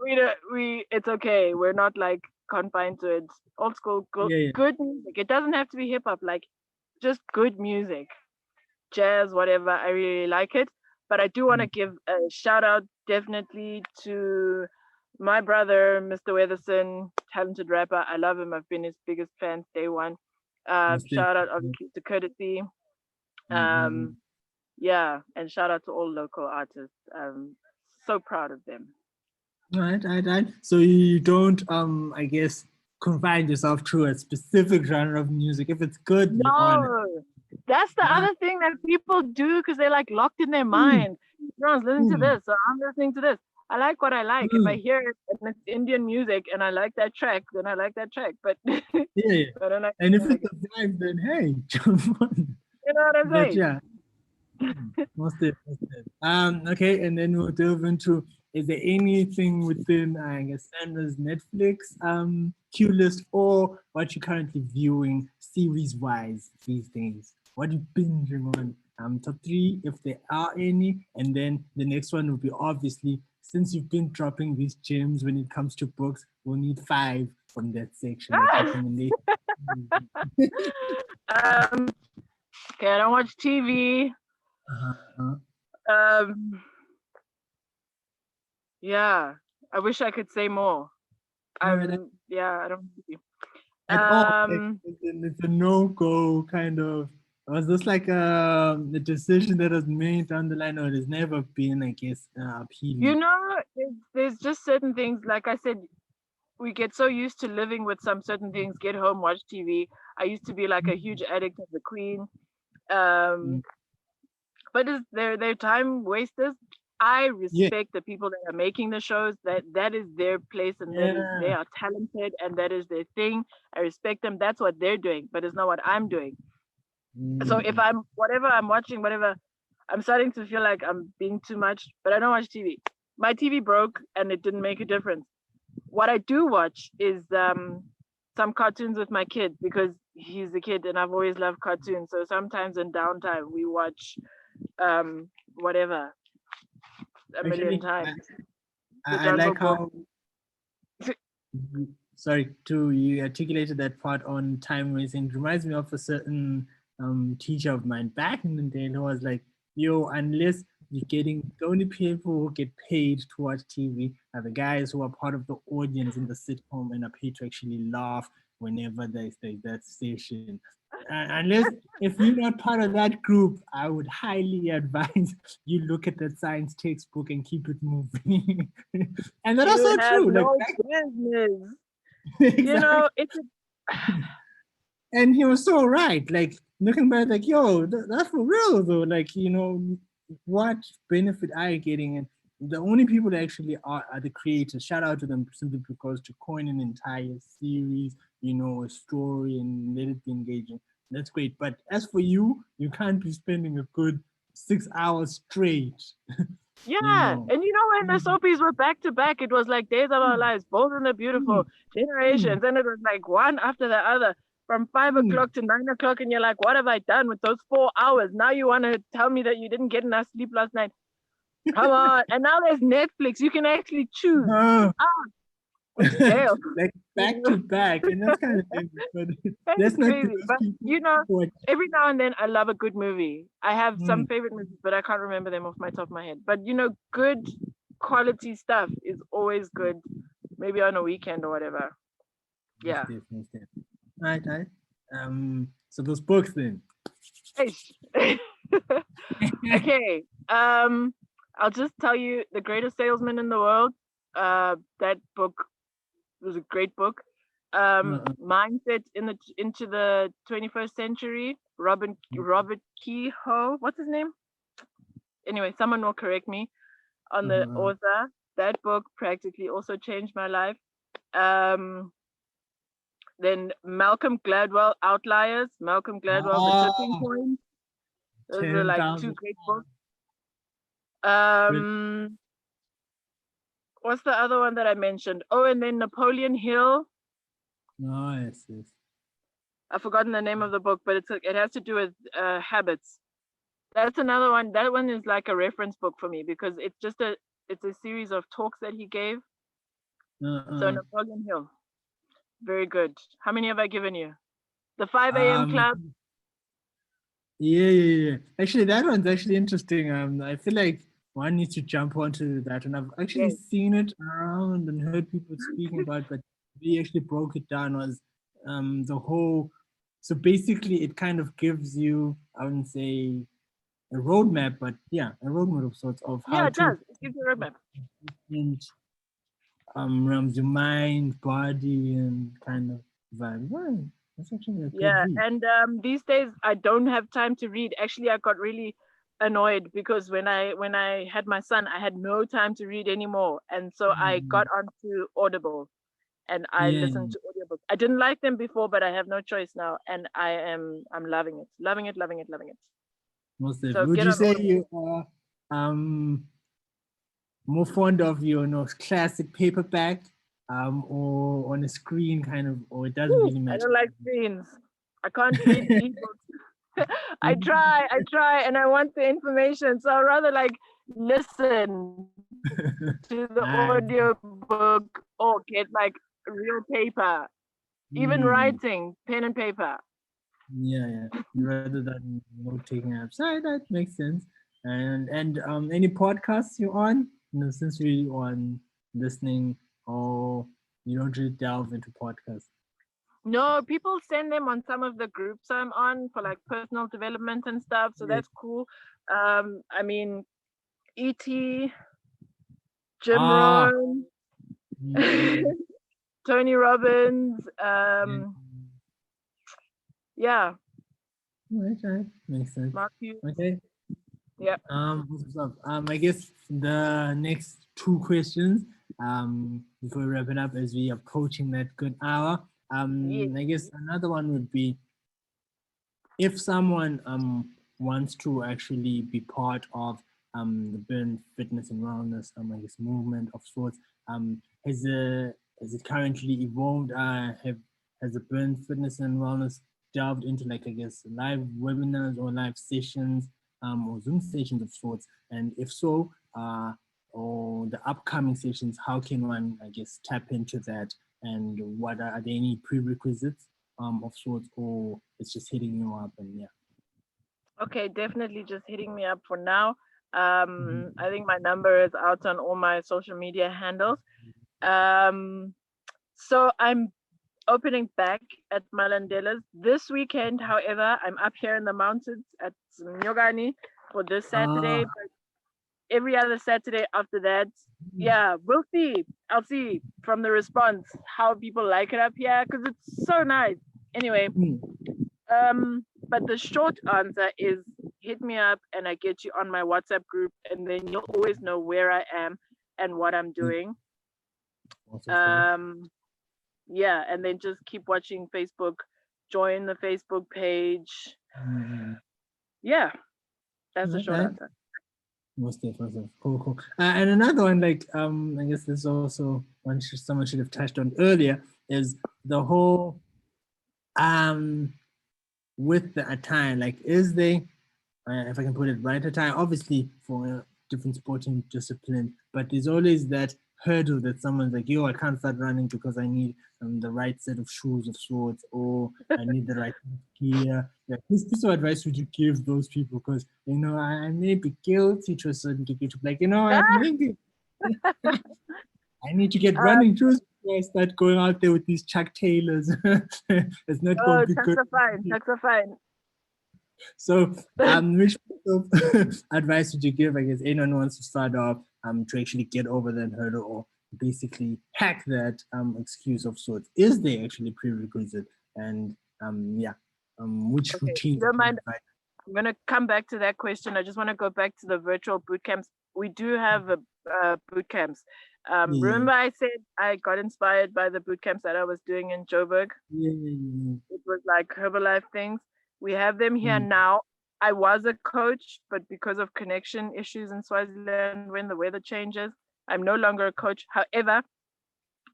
we it's okay. We're not like confined to it. Old school, Yeah, yeah. good music. It doesn't have to be hip hop. Like, just good music, jazz, whatever. I really like it. But I do want to give a shout out definitely to my brother, Mr. Weatherson, talented rapper. I love him. I've been his biggest fan day one. Mistake. Shout out obviously to Courtesy. Mm-hmm. Yeah, and shout out to all local artists. So proud of them. Right. So you don't, I guess, confine yourself to a specific genre of music. If it's good, you're on it. No, that's the Ah, other thing that people do because they're like locked in their mm, mind. Everyone's listening to mm, this, so I'm listening to this. I like what I like. If I mm. hear it and it's Indian music and I like that track, then I like that track. But I Yeah, yeah. don't like And if it. it's a vibe, then hey, jump on. You know what I'm But saying? yeah, most it. Okay, and then we'll delve into, is there anything within, I guess, Sandra's Netflix queue list, or what you're currently viewing series wise these days? What you binging on? Top three, if there are any, and then the next one will be obviously, since you've been dropping these gems when it comes to books, we'll need five from that section, like recommendation. um, okay, I don't watch TV. Uh-huh. Um, yeah, I wish I could say more. No, Yeah, I don't. at all. Like, Um, it's a no-go kind of. Was this like a decision that was made down the line, or it has never been, I guess, you appealing? know, there's just certain things. Like I said, we get so used to living with some certain things. Get home, watch TV. I used to be like a huge addict of the Queen. Um, Mm, but they're time wasters. I yeah, respect the people that are making the shows. That is their place, and that is they yeah. are talented, and that is their thing. I respect them. That's what they're doing, but it's not what I'm doing. So if Mm, I'm whatever I'm watching, whatever, I'm starting to feel like I'm being too much. But I don't watch TV. My TV broke, and it didn't make a difference. What I do watch is some cartoons with my kid because he's a kid and I've always loved cartoons. So sometimes in downtime we watch whatever a million actually, times. The I Jungle like Book. how, sorry, too, you articulated that part on time wasting. It reminds me of a certain teacher of mine back in the day who was like, yo, unless you're getting, the only people who get paid to watch TV are the guys who are part of the audience in the sitcom and are paid to actually laugh whenever there's that session. Unless if you're not part of that group, I would highly advise you look at that science textbook and keep it moving. And that's You also have true. Like no business. exactly. You know, it's And he was so right. Like looking back, like, yo, that's for real though. Like, what benefit are you getting? And the only people that actually are the creators. Shout out to them simply because to coin an entire series, a story and let it be engaging. That's great. But as for you, you can't be spending a good 6 hours straight. yeah. And when the soapies were back to back, it was like Days of Our Lives, Bold and the Beautiful, Generations, and it was like one after the other from 5 o'clock to 9 o'clock. And you're like, what have I done with those 4 hours? Now you want to tell me that you didn't get enough sleep last night? Come on. And now there's Netflix. You can actually choose. Jail. Like back to back, and that's kind of thing. But that's crazy. But every now and then I love a good movie. I have some favorite movies, but I can't remember them off my top of my head. But good quality stuff is always good. Maybe on a weekend or whatever. Yeah. Right. So those books then. Okay. I'll just tell you, The Greatest Salesman in the World. That book was a great book. Mindset into the 21st Century. Robert Kehoe. What's his name? Anyway, someone will correct me on the author. That book practically also changed my life. Then Malcolm Gladwell, Outliers. Malcolm Gladwell, The Tipping Point. Those are like 2 great books. What's the other one that I mentioned? Oh, and then Napoleon Hill. Yes. I've forgotten the name of the book, but it has to do with habits. That's another one. That one is like a reference book for me because it's a series of talks that he gave. So Napoleon Hill, very good. How many have I given you? The 5 a.m. Club. Yeah. Actually, that one's actually interesting. I feel like one needs to jump onto that, and I've actually seen it around and heard people speaking about it, but we actually broke it down was the whole. So basically, it kind of gives you, I wouldn't say a roadmap, but a roadmap of sorts of how it does. It gives you a roadmap. Realms, your mind, body, and kind of vibe. Right. That's actually a good read. And these days I don't have time to read. Actually, I got really annoyed because when I had my son, I had no time to read anymore, and so I got onto Audible, and I listened to audiobooks. I didn't like them before, but I have no choice now, and I'm loving it. Most of it. Would you say you are more fond of your classic paperback or on a screen kind of, or it doesn't really matter? I don't like screens. I can't read ebooks. I try, and I want the information, so I'd rather like listen to the audio book or get like real paper, even writing, pen and paper. Yeah, rather than taking apps. That makes sense. And any podcasts you're on? Since we're on listening, or you don't really delve into podcasts? No, people send them on some of the groups I'm on for like personal development and stuff. So that's cool. I mean, E.T., Jim Rohn, Tony Robbins. Yeah. Right. Makes sense. Mark Hughes. Okay. Yeah. I guess the next 2 questions before we wrap it up as we are approaching that good hour. I guess another one would be if someone wants to actually be part of the Burn Fitness and Wellness I guess movement of sorts, has it currently evolved? Has the Burn Fitness and Wellness delved into like I guess live webinars or live sessions or Zoom sessions of sorts? And if so, or the upcoming sessions, how can one I guess tap into that? And what are there any prerequisites of sorts, or it's just hitting you up and Okay, definitely just hitting me up for now. I think my number is out on all my social media handles. So I'm opening back at Malandela's this weekend. However, I'm up here in the mountains at Nyogani for this Saturday. Ah, But every other Saturday after that, yeah, we'll see. I'll see from the response how people like it up here because it's so nice. Anyway, but the short answer is hit me up and I get you on my WhatsApp group, and then you'll always know where I am and what I'm doing. Yeah, and then just keep watching Facebook, join the Facebook page. Yeah, that's the short answer. Most definitely. Cool. And another one, like, I guess this also one someone should have touched on earlier, is the whole with the attire. Like, is they, if I can put it right, attire obviously for different sporting disciplines, but there's always that hurdle that someone's like, yo, I can't start running because I need the right set of shoes of sorts, or I need the right gear. Yeah, this piece of advice would you give those people? Because, you know, I may be guilty to a certain degree, like, you know, maybe I need to get running shoes before I start going out there with these Chuck Taylors. It's not going to be good. Chucks are fine. So, which advice would you give, I guess, anyone who wants to start off to actually get over that hurdle or basically hack that excuse of sorts? Is there actually prerequisite? And which routines? Don't mind. I'm going to come back to that question. I just want to go back to the virtual boot camps. We do have boot camps. Remember I said I got inspired by the boot camps that I was doing in Joburg? It was like Herbalife things. We have them here now. I was a coach, but because of connection issues in Swaziland, when the weather changes, I'm no longer a coach. However,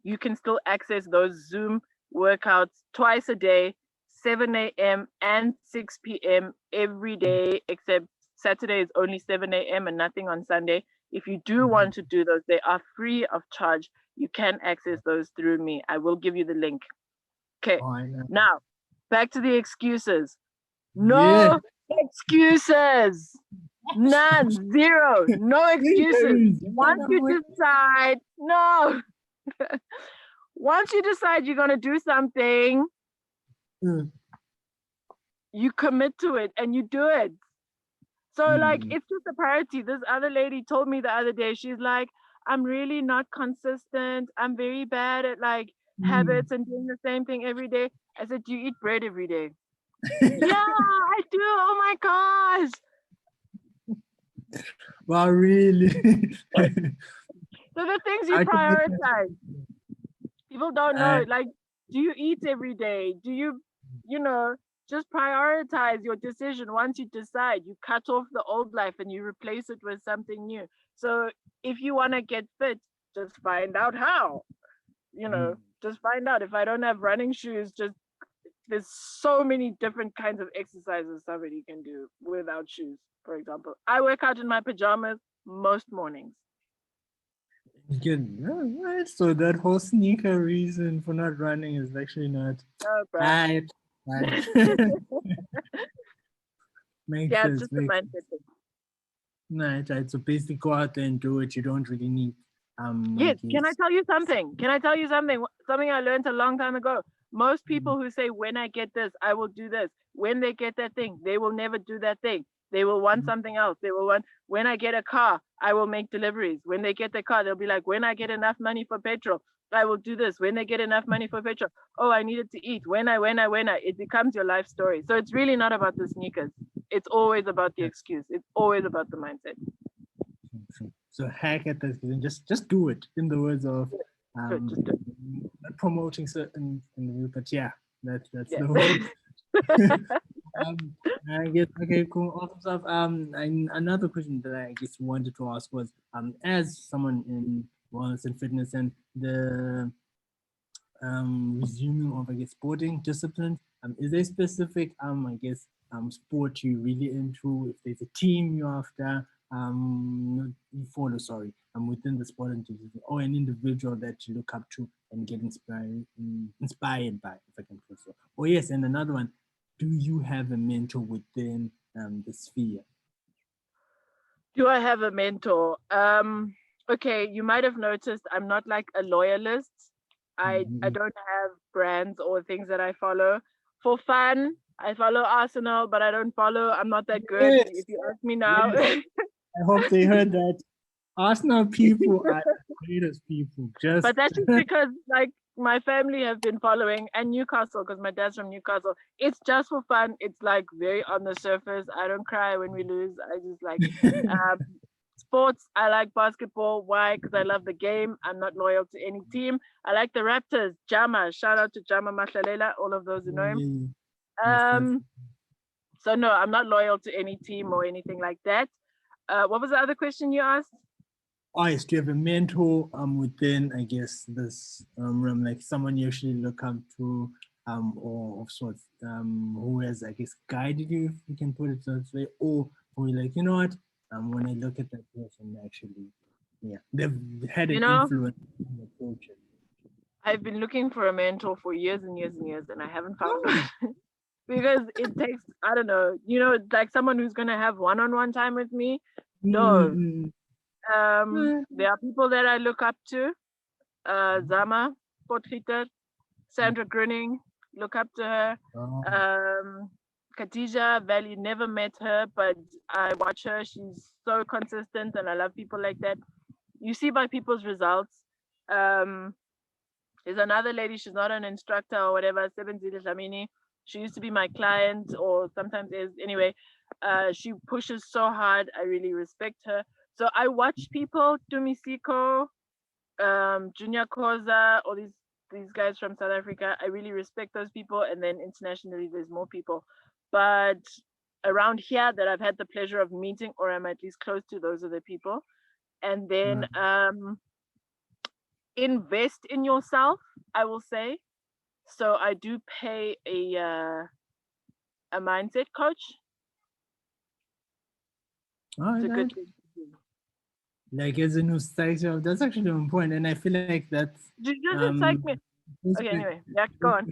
you can still access those Zoom workouts twice a day, 7 a.m. and 6 p.m. every day, except Saturday is only 7 a.m. and nothing on Sunday. If you do want to do those, they are free of charge. You can access those through me. I will give you the link. Okay, now back to the excuses. No excuses. None. Zero. No excuses. Once you decide, once you decide you're going to do something, you commit to it and you do it. So like, it's just a priority. This other lady told me the other day, she's like, I'm really not consistent. I'm very bad at like habits and doing the same thing every day. I said, do you eat bread every day? Yeah, I do. Oh my gosh. Wow, really? So the things you prioritize. People don't know. Like, do you eat every day? Do you, just prioritize your decision. Once you decide, you cut off the old life and you replace it with something new. So if you want to get fit, just find out how. Just find out. If I don't have running shoes, there's so many different kinds of exercises somebody can do without shoes. For example, I work out in my pajamas most mornings. Good. Right. So that whole sneaker reason for not running is actually not right. Makes sense. Just the mindset thing. Right. So basically go out there and do it. You don't really need yes. Can I tell you something? Something I learned a long time ago. Most people who say, when I get this, I will do this. When they get that thing, they will never do that thing. They will want something else. They will want, when I get a car, I will make deliveries. When they get the car, they'll be like, when I get enough money for petrol, I will do this. When they get enough money for petrol, oh, I needed to eat. When I, it becomes your life story. So it's really not about the sneakers. It's always about the excuse. It's always about the mindset. So hack at this and just do it, in the words of not promoting certain, but yeah, that's the whole. I guess, okay, cool, awesome stuff. Another question that I guess wanted to ask was, as someone in wellness and fitness and the resuming of, I guess, sporting disciplines, is there a specific, I guess, sport you really into? If there's a team you're after, you follow, within the sport or an individual that you look up to and get inspired by, if I can put so. Oh yes, and another one, do you have a mentor within the sphere? Do I have a mentor? Okay, you might have noticed I'm not like a loyalist. I don't have brands or things that I follow. For fun, I follow Arsenal, but I don't follow. I'm not that good. Yes, If you ask me now. yes. I hope they heard that. Arsenal people are the greatest people. Just But that's just because like my family have been following, and Newcastle because my dad's from Newcastle. It's just for fun. It's like very on the surface. I don't cry when we lose. I just like um, sports. I like basketball. Why? Because I love the game. I'm not loyal to any team. I like the Raptors. Jama. Shout out to Jama Mahlalela. All of those who know him. yes, yes. Um, so no, I'm not loyal to any team or anything like that. What was the other question you asked? Oh, yes, do you have a mentor within, I guess, this realm, like someone you actually look up to, or of sorts, who has, I guess, guided you, if you can put it that way, or who you're like, you know what, when I look at that person, actually, yeah, they've had You an know, influence on the approach. I've been looking for a mentor for years and years and years, and I haven't found one. Because it takes, I don't know, like someone who's gonna have one-on-one time with me. No. Mm-hmm. There are people that I look up to. Zama, Potgieter, Sandra Grinning, look up to her. Khadija Valley, never met her, but I watch her. She's so consistent, and I love people like that. You see by people's results. There's another lady, she's not an instructor or whatever, Sebenzile Dlamini. She used to be my client, or sometimes is. Anyway, she pushes so hard. I really respect her. So I watch people, Tumisiko, Junior Koza, all these guys from South Africa. I really respect those people. And then internationally, there's more people. But around here that I've had the pleasure of meeting, or I'm at least close to, those are the people. And then invest in yourself, I will say. So I do pay a mindset coach. It's a good thing to do. Like as a new psycho, that's actually important, and I feel like that's Doesn't psych me. Okay, anyway, yeah, go on.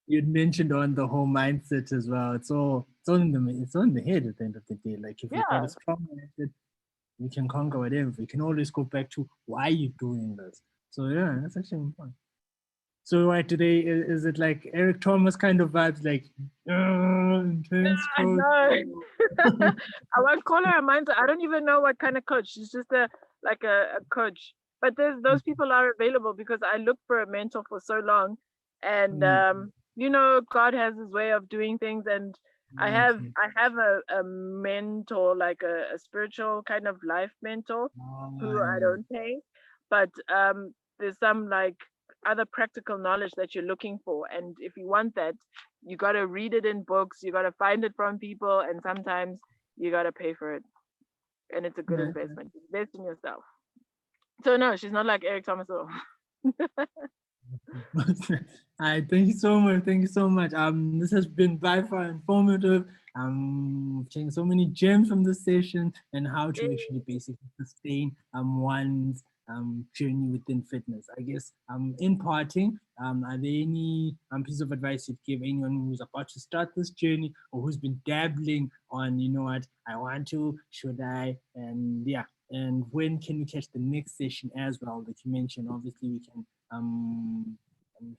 You'd mentioned on the whole mindset as well. It's all in the head at the end of the day. Like if you've got a strong mindset, you can conquer whatever. You can always go back to why you're doing this. So yeah, that's actually important. So right today, is it like Eric Thomas kind of vibes, like intense coach? No. I won't call her a mindset. I don't even know what kind of coach. She's just a coach. But those people are available because I looked for a mentor for so long, and God has His way of doing things, and I have a mentor, like a spiritual kind of life mentor, who I don't pay, but there's some like other practical knowledge that you're looking for, and if you want that, you got to read it in books, you got to find it from people, and sometimes you got to pay for it, and it's a good investment. Invest in yourself. So no, she's not like Eric Thomas. Thank you so much. Thank you so much. This has been by far informative. Taking so many gems from this session and how to actually basically sustain one's journey within fitness. I guess in parting, are there any piece of advice you'd give anyone who's about to start this journey or who's been dabbling on, you know what, I want to, should I, and yeah, and when can we catch the next session as well that you mentioned? Obviously, we can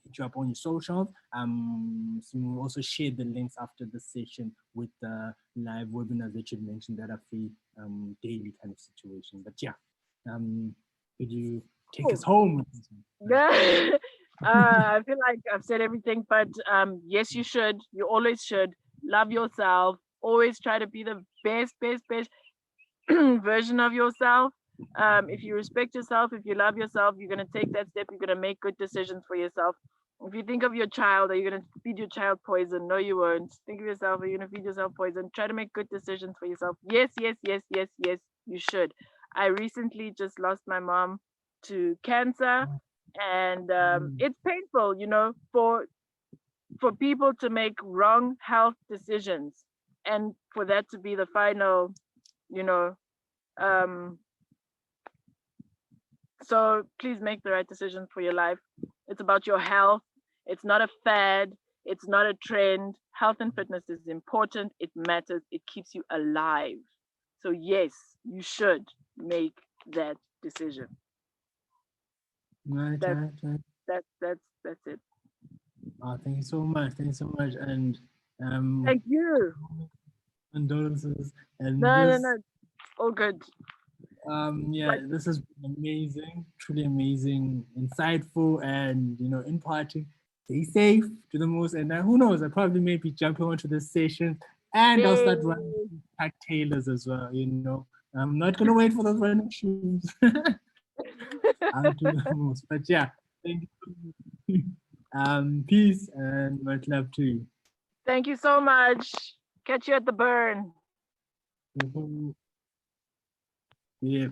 hit you up on your socials. So we'll also share the links after the session with the live webinars that you mentioned that are free daily kind of situation. But yeah, could you take us home with this one? I feel like I've said everything, but yes, you should. You always should love yourself. Always try to be the best version of yourself. If you respect yourself, if you love yourself, you're going to take that step. You're going to make good decisions for yourself. If you think of your child, are you going to feed your child poison? No, you won't. Think of yourself, are you going to feed yourself poison? Try to make good decisions for yourself. Yes, you should. I recently just lost my mom to cancer, and it's painful, for people to make wrong health decisions, and for that to be the final, so please make the right decisions for your life. It's about your health. It's not a fad. It's not a trend. Health and fitness is important. It matters. It keeps you alive. So yes, you should make that decision. Right. that's it. Thank you so much. Thank you so much. And Thank you. condolences. And No, this, all good. yeah, this has been amazing, truly amazing, insightful, and imparting. Stay safe to the most. And who knows? I probably may be jumping onto this session, and I'll start running tag tailors as well. I'm not gonna wait for those running shoes. I'll do the most. But yeah, thank you. Peace and much love to you. Thank you so much. Catch you at the burn. Yeah.